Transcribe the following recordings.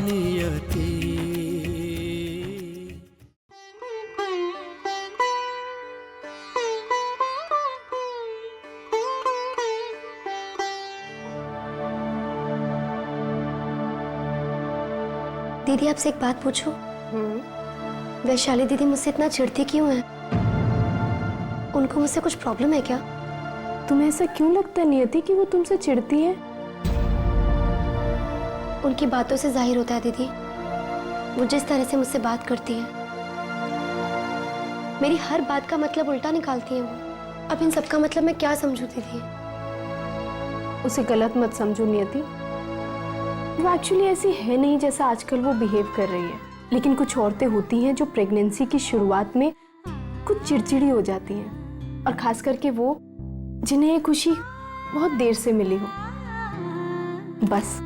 नियति। दीदी आपसे एक बात पूछूं? वैशाली दीदी मुझसे इतना चिढ़ती क्यों है? उनको मुझसे कुछ प्रॉब्लम है क्या? तुम्हें ऐसा क्यों लगता है नियति कि वो तुमसे चिढ़ती है? उनकी बातों से जाहिर होता है दीदी, वो जिस तरह से मुझसे बात करती है, मेरी हर बात का मतलब उल्टा निकालती है वो। अब इन सब का मतलब मैं क्या समझूं दीदी? उसे गलत मत समझो नियति, वो एक्चुअली ऐसी है नहीं जैसा आजकल वो बिहेव कर रही है। लेकिन कुछ औरतें होती हैं जो प्रेगनेंसी की शुरुआत में कुछ चिड़चिड़ी हो जाती हैं, और खास करके वो जिन्हें ये खुशी बहुत देर से मिली हो। बस,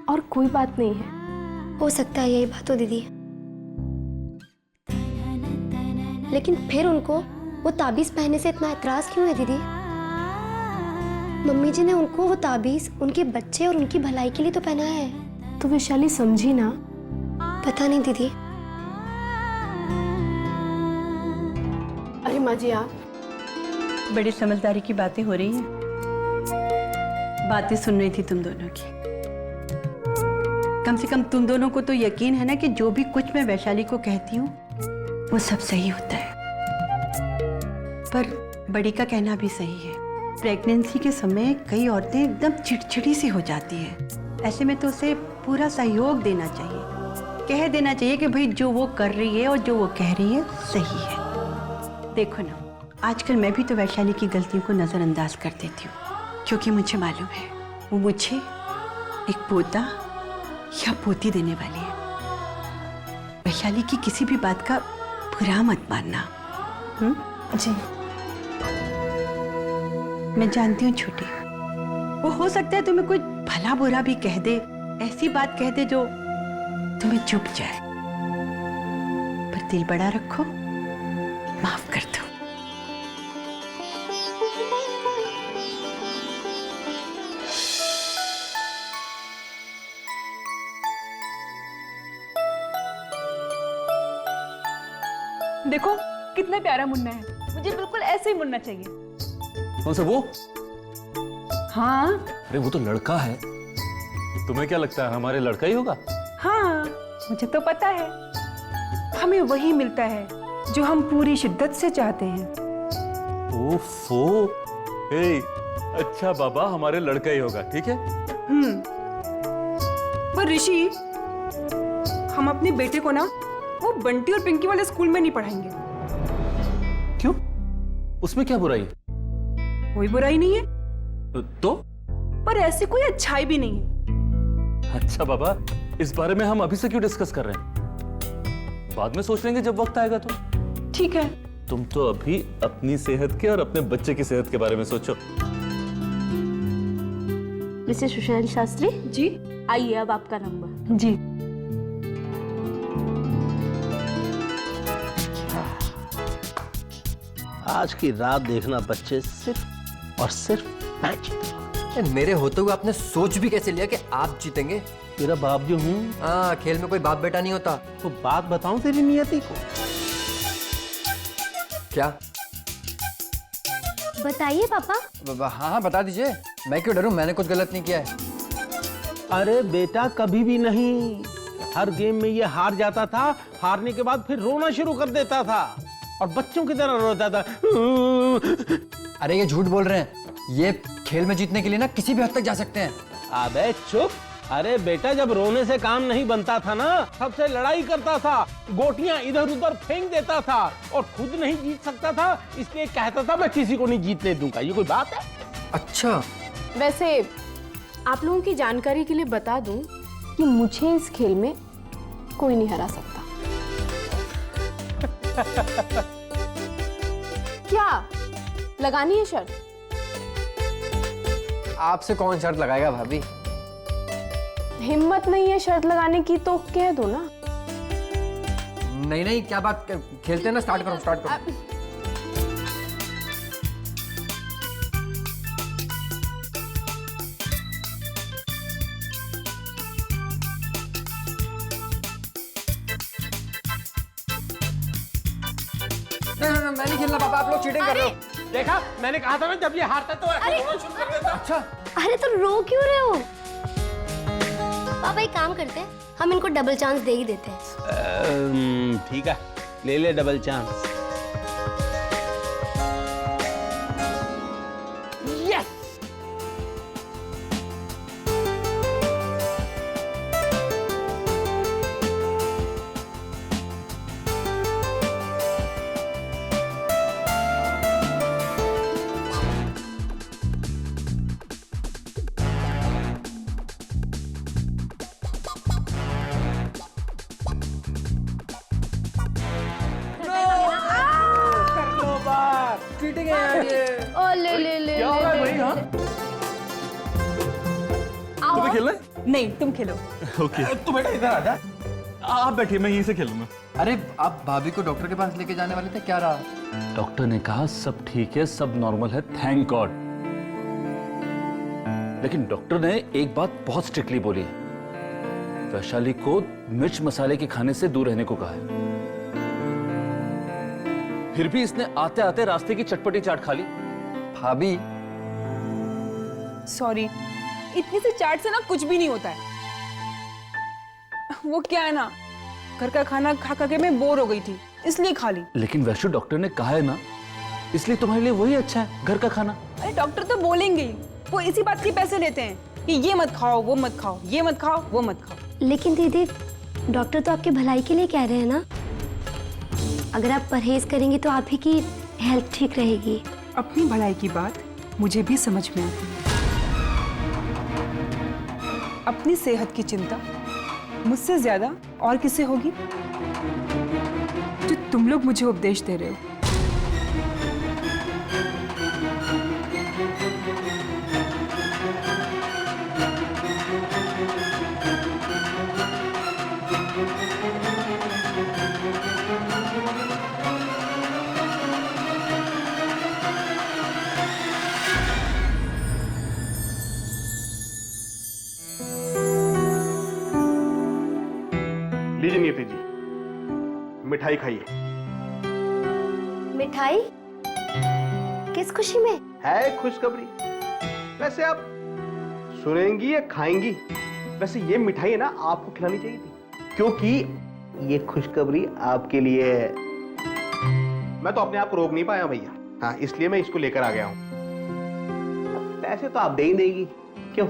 और कोई बात नहीं है। हो सकता है यही बात हो दीदी, लेकिन फिर उनको वो ताबीज पहनने से इतना एतराज क्यों है दीदी? मम्मी जी ने उनको वो ताबीज उनके बच्चे और उनकी भलाई के लिए तो पहनाया है। तो वैशाली समझी ना? पता नहीं दीदी। अरे माँ जी, आप बड़ी समझदारी की बातें हो रही हैं। बातें सुन रही थी तुम दोनों की। कम से कम तुम दोनों को तो यकीन है ना कि जो भी कुछ मैं वैशाली को कहती हूँ वो सब सही होता है। पर बड़ी का कहना भी सही है, प्रेगनेंसी के समय कई औरतें एकदम चिड़चिड़ी सी हो जाती हैं। ऐसे में तो उसे पूरा सहयोग देना चाहिए, कह देना चाहिए कि भाई जो वो कर रही है और जो वो कह रही है सही है। देखो ना, आजकल मैं भी तो वैशाली की गलतियों को नज़रअंदाज कर देती हूँ, क्योंकि मुझे मालूम है वो मुझे एक पोता या पोती देने वाली है। वैशाली की किसी भी बात का बुरा मत मानना। जी, मैं जानती हूँ छोटी, वो हो सकता है तुम्हें कुछ भला बुरा भी कह दे, ऐसी बात कह दे जो तुम्हें चुभ जाए, पर दिल बड़ा रखो, माफ कर दो। देखो कितना प्यारा मुन्ना है, मुझे बिल्कुल ऐसे ही मुन्ना चाहिए। कौन सा वो? हाँ अरे वो तो लड़का है। तुम्हें क्या लगता है हमारे लड़का ही होगा? हाँ, मुझे तो पता है, हमें वही मिलता है जो हम पूरी शिद्दत से चाहते हैं। ओफो, ए, अच्छा बाबा, हमारे लड़का ही होगा, ठीक है? पर ऋषि, हम अपने बेटे को ना वो बंटी और पिंकी वाले स्कूल में नहीं पढ़ाएंगे। क्यों? उसमें क्या बुराई? कोई बुराई नहीं है, तो? पर ऐसी कोई अच्छाई भी नहीं है। अच्छा बाबा, इस बारे में हम अभी से क्यों डिस्कस कर रहे हैं? बाद में सोच लेंगे जब वक्त आएगा तो। ठीक है, तुम तो अभी अपनी सेहत के और अपने बच्चे की सेहत के बारे में सोचो। मिसेस सुशांत शास्त्री जी आइए, अब आपका नंबर। जी। आज की रात देखना बच्चे, सिर्फ और सिर्फ मैं जीतूंगा। मेरे होते हुए आपने सोच भी कैसे लिया कि आप जीतेंगे? तेरा बाप जो हूँ। हाँ, खेल में कोई बाप बेटा नहीं होता। तो बात बताऊं तेरी नियति को? क्या? बताइए पापा। हाँ हाँ, बता दीजिए, मैं क्यों डरूं? मैंने कुछ गलत नहीं किया है। अरे बेटा, कभी भी नहीं। हर गेम में ये हार जाता था, हारने के बाद फिर रोना शुरू कर देता था और बच्चों की तरह रोता था। अरे ये झूठ बोल रहे हैं, ये खेल में जीतने के लिए ना किसी भी हद तक जा सकते हैं। अबे चुप। अरे बेटा, जब रोने से काम नहीं बनता था ना, सबसे लड़ाई करता था, गोटियां इधर उधर फेंक देता था और खुद नहीं जीत सकता था, इसलिए कहता था मैं किसी को नहीं जीतने दूंगा। ये कोई बात है? अच्छा, वैसे आप लोगों की जानकारी के लिए बता दूं कि मुझे इस खेल में कोई नहीं हरा सकता। क्या लगानी है शर्त? आपसे कौन शर्त लगाएगा भाभी? हिम्मत नहीं है शर्त लगाने की तो कह दो ना। नहीं नहीं, क्या बात, खेलते हैं ना, स्टार्ट करो स्टार्ट करो। मैं नहीं खेलना पापा, आप लोग चीटिंग कर रहे हो। देखा, मैंने कहा था ना जब ये हारता है तो ऐसे रोना शुरू कर देता। अच्छा अरे तो रो क्यों रहे हो? पापा एक काम करते हैं, हम इनको डबल चांस दे ही देते हैं। ठीक है, ले ले डबल चांस। यस। चीटिंग है यार ये। ओ ले ले ले क्या हो रहा है भाई? हाँ तुम्हें खेलना है? नहीं, तुम खेलो। ओके तू बेटा इधर आ जा। आप बैठिए, मैं यहीं से खेलूंगा। अरे आप भाभी को डॉक्टर के पास लेके जाने वाले थे, क्या रहा? डॉक्टर ने कहा सब ठीक है, सब नॉर्मल है, थैंक गॉड। लेकिन डॉक्टर ने एक बात बहुत स्ट्रिक्टली बोली है, वैशाली को मिर्च मसाले के खाने से दूर रहने को कहा है। फिर भी इसने आते आते रास्ते की चटपटी चाट खा ली। भाभी सॉरी, इतनी सी चाट से ना कुछ भी नहीं होता है। वो क्या है ना, घर का खाना खा खा के मैं बोर हो गई थी, इसलिए खा ली। लेकिन वैसे डॉक्टर ने कहा है ना, इसलिए तुम्हारे लिए वही अच्छा है, घर का खाना। अरे डॉक्टर तो बोलेंगे ही, वो इसी बात के पैसे लेते हैं कि ये मत खाओ, वो मत खाओ, ये मत खाओ, वो मत खाओ। लेकिन दीदी, डॉक्टर तो आपके भलाई के लिए कह रहे हैं ना। अगर आप परहेज करेंगी तो आप ही की हेल्थ ठीक रहेगी। अपनी भलाई की बात मुझे भी समझ में आती है। अपनी सेहत की चिंता मुझसे ज्यादा और किसे होगी? जो तुम लोग मुझे उपदेश दे रहे हो। लीजिए नीति जी, मिठाई खाइए। मिठाई? किस खुशी में? है खुशखबरी। वैसे आप सुनेंगी या खाएंगी? वैसे ये मिठाई है ना, आपको खिलानी चाहिए थी, क्योंकि ये खुशखबरी आपके लिए है। मैं तो अपने आप को रोक नहीं पाया भैया, हाँ, इसलिए मैं इसको लेकर आ गया हूँ। पैसे तो आप दे ही देगी, क्यों?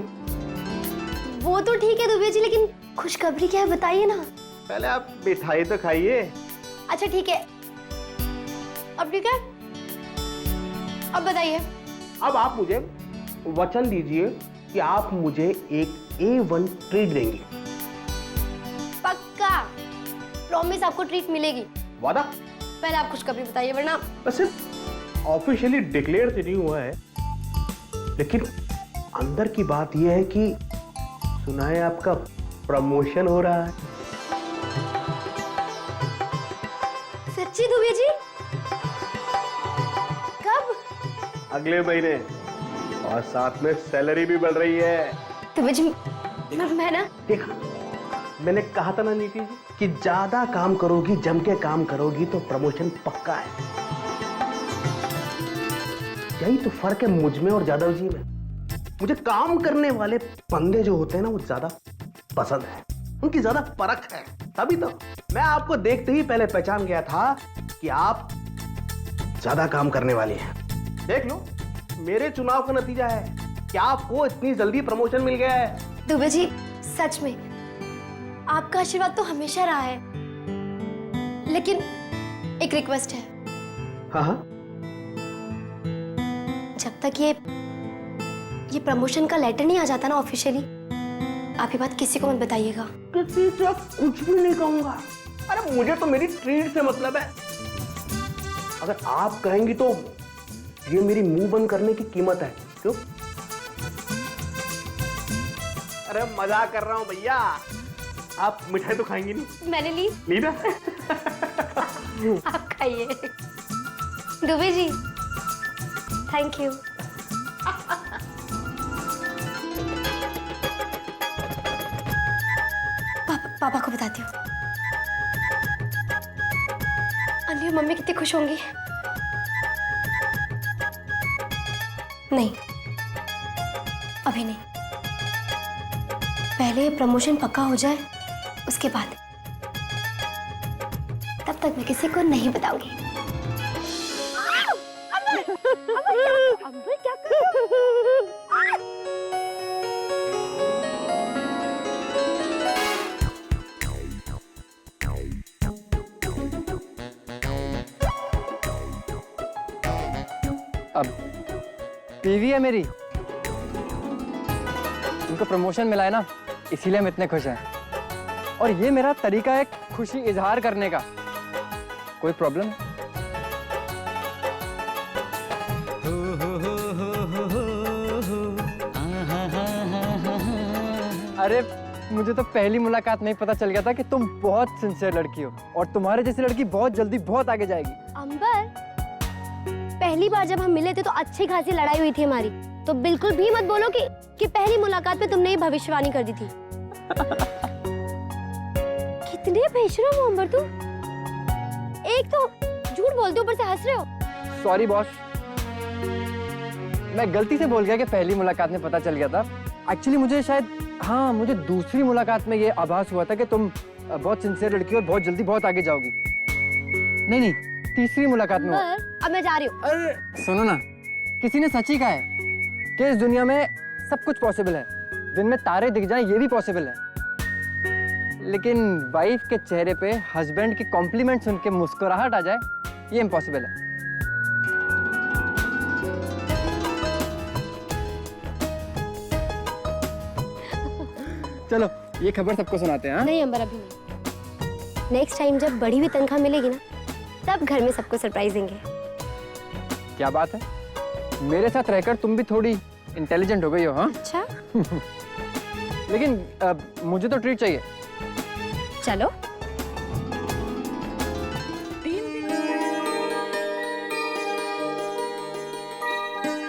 वो तो ठीक है दुबे जी, लेकिन खुशखबरी क्या है बताइए ना। पहले आप मिठाई तो खाइए। अच्छा ठीक है, अब ठीक है, अब बताइए। अब आप मुझे वचन दीजिए कि आप मुझे एक A1 ट्रीट देंगी। पक्का, प्रॉमिस, आपको ट्रीट मिलेगी। वादा? पहले आप खुशखबरी बताइए, वरना वैसे ऑफिशियली डिक्लेयर तो नहीं हुआ है, लेकिन अंदर की बात यह है कि सुना है आपका प्रमोशन हो रहा है। सच्ची दुबे जी? कब? अगले महीने, और साथ में सैलरी भी बढ़ रही है। दुबे जी, मैं ना, देखा, मैंने कहा था ना नीति जी कि ज्यादा काम करोगी, जम के काम करोगी तो प्रमोशन पक्का है। यही तो फर्क है मुझ में और जादव जी में। मुझे काम करने वाले बंदे जो होते हैं ना, वो ज्यादा पसंद है, उनकी ज्यादा परख है। तभी तो मैं आपको देखते ही पहले पहचान गया था कि आप ज्यादा काम करने वाली हैं। देख लो, मेरे चुनाव का नतीजा है कि आपको इतनी जल्दी प्रमोशन मिल गया है। दुबे जी, सच में आपका आशीर्वाद तो हमेशा रहा है, लेकिन एक रिक्वेस्ट है। हाँ हाँ, जब तक ये प्रमोशन का लेटर नहीं आ जाता ना ऑफिशियली, आप ये बात किसी को मत बताइएगा। किसी से कुछ भी नहीं कहूंगा। अरे मुझे तो मेरी ट्रीट से मतलब है। अगर आप कहेंगी तो ये मेरी मुंह बंद करने की कीमत है। क्यों? अरे मजाक कर रहा हूं भैया। आप मिठाई तो खाएंगी नहीं? मैंने ली ना? आप खाइए। Dubey ji, thank you. पापा को बताती हूँ। अन्वी और मम्मी कितनी खुश होंगी। नहीं, अभी नहीं। पहले प्रमोशन पक्का हो जाए, उसके बाद। तब तक मैं किसी को नहीं बताऊंगी। अब बीवी है मेरी, उनको प्रमोशन मिला है ना, इसीलिए हम इतने खुश हैं। और ये मेरा तरीका है खुशी इजहार करने का। कोई प्रॉब्लम? अरे मुझे तो पहली मुलाकात में ही पता चल गया था कि तुम बहुत सिंसियर लड़की हो और तुम्हारे जैसी लड़की बहुत जल्दी बहुत आगे जाएगी। अंबर, पहली बार जब हम मिले थे तो अच्छी खासी लड़ाई हुई थी हमारी, तो बिल्कुल भी मत बोलो कि पहली मुलाकात में तुमने ही भविष्यवाणी कर दी थी। कितने बेशरम हो अंबर तुम। एक तो झूठ बोलते ऊपर से हंस रहे हो। सॉरी बॉस, मैं गलती से बोल गया कि पहली मुलाकात में पता चल गया था। एक्चुअली मुझे शायद, हाँ, मुझे दूसरी मुलाकात में ये आभास हुआ था कि तुम बहुत सिंसियर लड़की हो और बहुत जल्दी बहुत आगे जाओगी। नहीं, तीसरी मुलाकात में। अब मैं जा रही हूँ। अरे सुनो ना, किसी ने सच ही कहा है कि इस दुनिया में सब कुछ पॉसिबल है। दिन में तारे दिख जाएं ये भी पॉसिबल है, लेकिन वाइफ के चेहरे पे हस्बैंड की कॉम्प्लीमेंट सुन के मुस्कुराहट आ जाए ये इम्पॉसिबल है। चलो ये खबर सबको सुनाते हैं। नहीं अंबर, अभी नहीं। नेक्स्ट टाइम जब बड़ी हुई तनख्वाह मिलेगी ना, तब घर में सबको सरप्राइज देंगे। क्या बात है, मेरे साथ रहकर तुम भी थोड़ी इंटेलिजेंट हो गई हो। हाँ अच्छा। लेकिन मुझे तो ट्रीट चाहिए। चलो।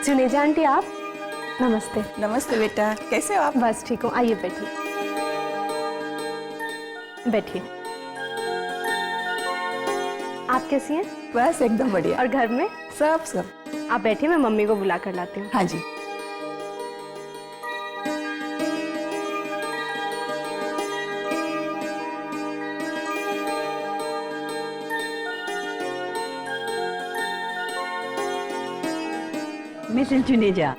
जुनेजा आंटी, आप? नमस्ते। नमस्ते बेटा, कैसे हो आप? बस ठीक हूँ, आइए बैठिए। बैठिए। आप कैसी हैं? बस एकदम बढ़िया। और घर में सब आप बैठिए, मैं मम्मी को बुला कर लाती हूँ। हाँ जी। मिसेस जुनेजा,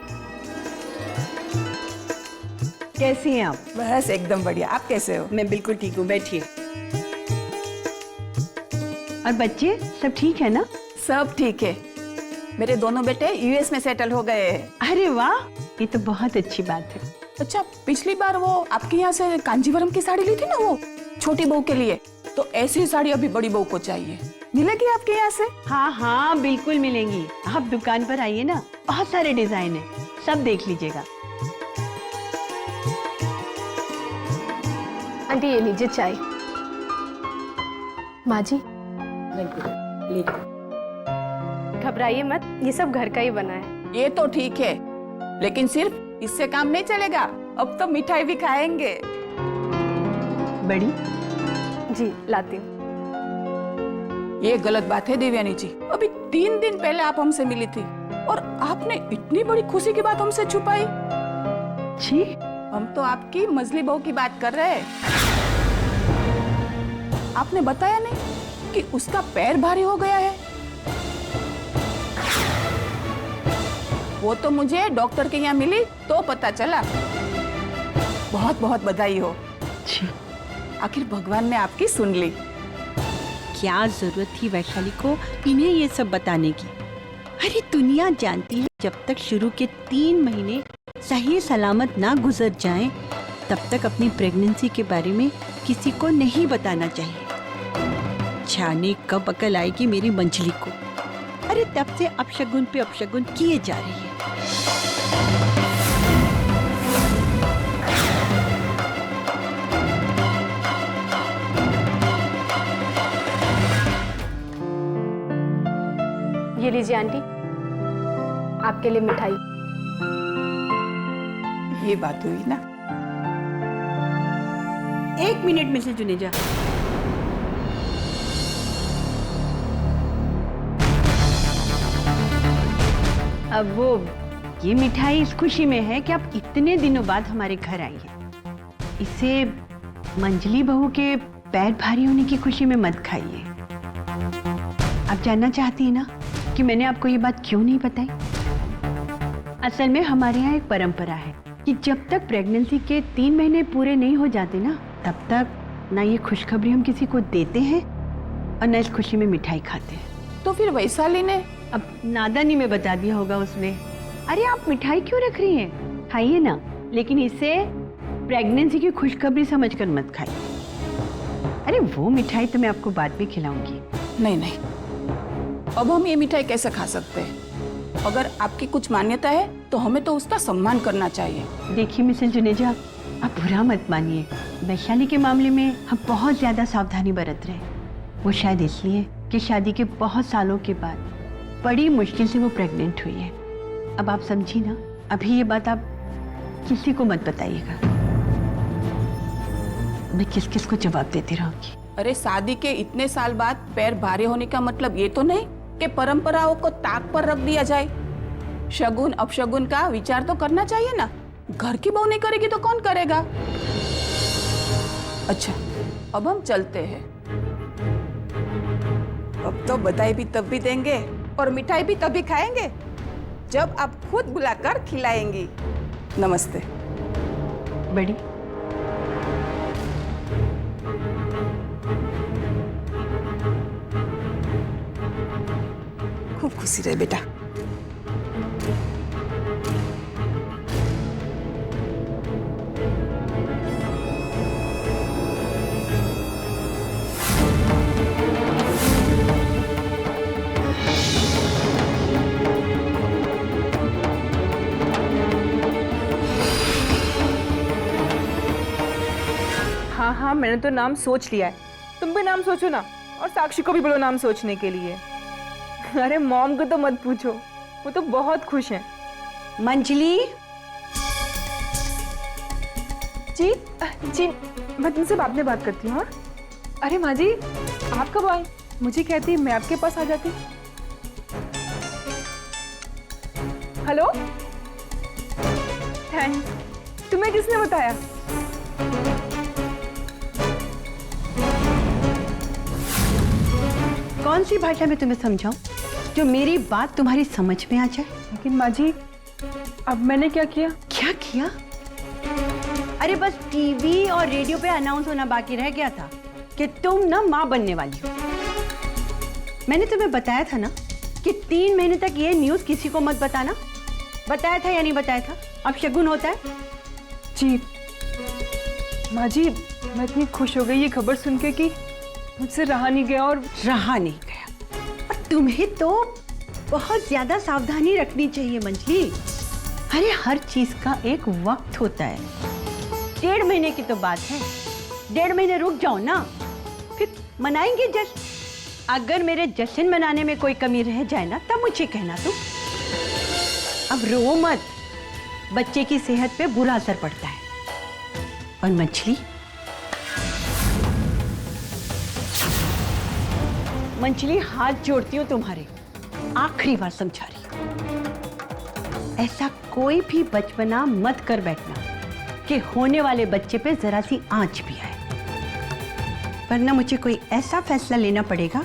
कैसी हैं आप? बस एकदम बढ़िया। आप कैसे हो? मैं बिल्कुल ठीक हूँ, बैठिए। और बच्चे सब ठीक है ना? सब ठीक है। मेरे दोनों बेटे यूएस में सेटल हो गए हैं। अरे वाह, ये तो बहुत अच्छी बात है। अच्छा, पिछली बार वो आपके यहाँ से कांजीवरम की साड़ी ली थी ना, वो छोटी बहू के लिए, तो ऐसी साड़ी अभी बड़ी बहू को चाहिए। मिलेगी आपके यहाँ से? हाँ हाँ बिल्कुल मिलेंगी। आप दुकान पर आइए ना, बहुत सारे डिजाइन है, सब देख लीजिएगा। आंटी ये लीजिए चाय। माँ जी घबराइए मत, ये सब घर का ही बना है। ये तो ठीक है, लेकिन सिर्फ इससे काम नहीं चलेगा। अब तो मिठाई भी खाएंगे। बड़ी जी लाती हूँ। ये गलत बात है देवयानी जी। अभी 3 दिन पहले आप हमसे मिली थी और आपने इतनी बड़ी खुशी की बात हमसे छुपाई। जी, हम तो आपकी मजली बहू की बात कर रहे हैं। आपने बताया नहीं कि उसका पैर भारी हो गया है। वो तो मुझे डॉक्टर के यहाँ मिली तो पता चला। बहुत बहुत बधाई हो। जी, आखिर भगवान ने आपकी सुन ली। क्या जरूरत थी वैशाली को इन्हें ये सब बताने की? अरे दुनिया जानती है, जब तक शुरू के 3 महीने सही सलामत ना गुजर जाएं, तब तक अपनी प्रेगनेंसी के बारे में किसी को नहीं बताना चाहिए। जाने कब अकल आएगी मेरी मंजली को। अरे तब से अपशगुन पे अपशगुन किए जा रही है। ये लीजिए आंटी, आपके लिए मिठाई। ये बात हुई ना। 1 मिनट मिसेस जुनेजा। अब वो ये मिठाई इस खुशी में है कि आप इतने दिनों बाद हमारे घर आई हैं। इसे मंजली बहू के पैर भारी होने की खुशी में मत खाइए। आप जानना चाहती हैं ना कि मैंने आपको ये बात क्यों नहीं बताई? असल में हमारे यहाँ एक परंपरा है कि जब तक प्रेगनेंसी के 3 महीने पूरे नहीं हो जाते ना, तब तक ना ये खुशखबरी हम किसी को देते हैं और ना इस खुशी में मिठाई खाते हैं। तो फिर वैशाली ने अब नादानी में बता दिया होगा उसने। अरे आप मिठाई क्यों रख रही हैं? खाइए ना, लेकिन इसे प्रेगनेंसी की खुशखबरी समझकर मत खाइए। अरे वो मिठाई तो मैं आपको बाद में खिलाऊंगी। नहीं नहीं, अब हम ये मिठाई कैसे खा सकते हैं? अगर आपकी कुछ मान्यता है तो हमें तो उसका सम्मान करना चाहिए। देखिए मिसेस जुनेजा, आप बुरा मत मानिए। वैशाली के मामले में हम बहुत ज्यादा सावधानी बरत रहे हैं। वो शायद इसलिए कि शादी के बहुत सालों के बाद बड़ी मुश्किल से वो प्रेग्नेंट हुई है। अब आप समझी ना, अभी ये बात आप किसी को मत बताइएगा। मैं किस किस को जवाब देती रहूंगी। अरे शादी के इतने साल बाद पैर भारी होने का मतलब ये तो नहीं कि परंपराओं को ताक पर रख दिया जाए। शगुन अपशगुन का विचार तो करना चाहिए ना। घर की बहू नहीं करेगी तो कौन करेगा? अच्छा, अब हम चलते हैं। अब तो बधाई भी तब भी देंगे और मिठाई भी तभी खाएंगे जब आप खुद बुलाकर खिलाएंगी। नमस्ते। बड़ी खूब खुशी रहे बेटा। हाँ हाँ, मैंने तो नाम सोच लिया है। तुम भी नाम सोचो ना, और साक्षी को भी बोलो नाम सोचने के लिए। अरे मॉम को तो मत पूछो, वो तो बहुत खुश हैं। मंजली जी जी, मैं तुमसे बाद में बात करती हूँ। अरे माँ जी, आप कब आए? मुझे कहती मैं आपके पास आ जाती। Hello, thanks. तुम्हें किसने बताया? कौन सी भाषा में तुम्हें समझाऊं जो मेरी बात तुम्हारी समझ में आ जाए? लेकिन माँ जी, अब मैंने क्या किया? क्या किया? अरे बस टीवी और रेडियो पे अनाउंस होना बाकी रह गया था कि तुम ना माँ बनने वाली हो। मैंने तुम्हें बताया था ना कि 3 महीने तक ये न्यूज़ किसी को मत बताना। बताया था या नहीं बताया था? अब शगुन होता है। जी माँ जी, मैं इतनी खुश हो गई ये खबर सुन के कि मुझसे रहा नहीं गया। और और तुम्हें तो बहुत ज्यादा सावधानी रखनी चाहिए मंजली। अरे हर चीज का एक वक्त होता है। 1.5 महीने की तो बात है, 1.5 महीने रुक जाओ ना, फिर मनाएंगे जश्न। अगर मेरे जश्न मनाने में कोई कमी रह जाए ना, तब मुझे कहना तुम। अब रो मत, बच्चे की सेहत पे बुरा असर पड़ता है। और मंजली हाथ जोड़ती हूँ तुम्हारे, आखिरी बार समझा रही हूँ। ऐसा कोई भी बचपना मत कर बैठना कि होने वाले बच्चे पे जरा सी आंच भी आए, वरना मुझे कोई ऐसा फैसला लेना पड़ेगा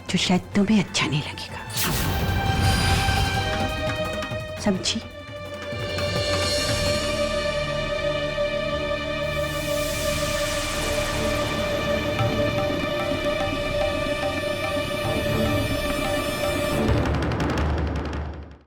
जो शायद तुम्हें अच्छा नहीं लगेगा। समझी?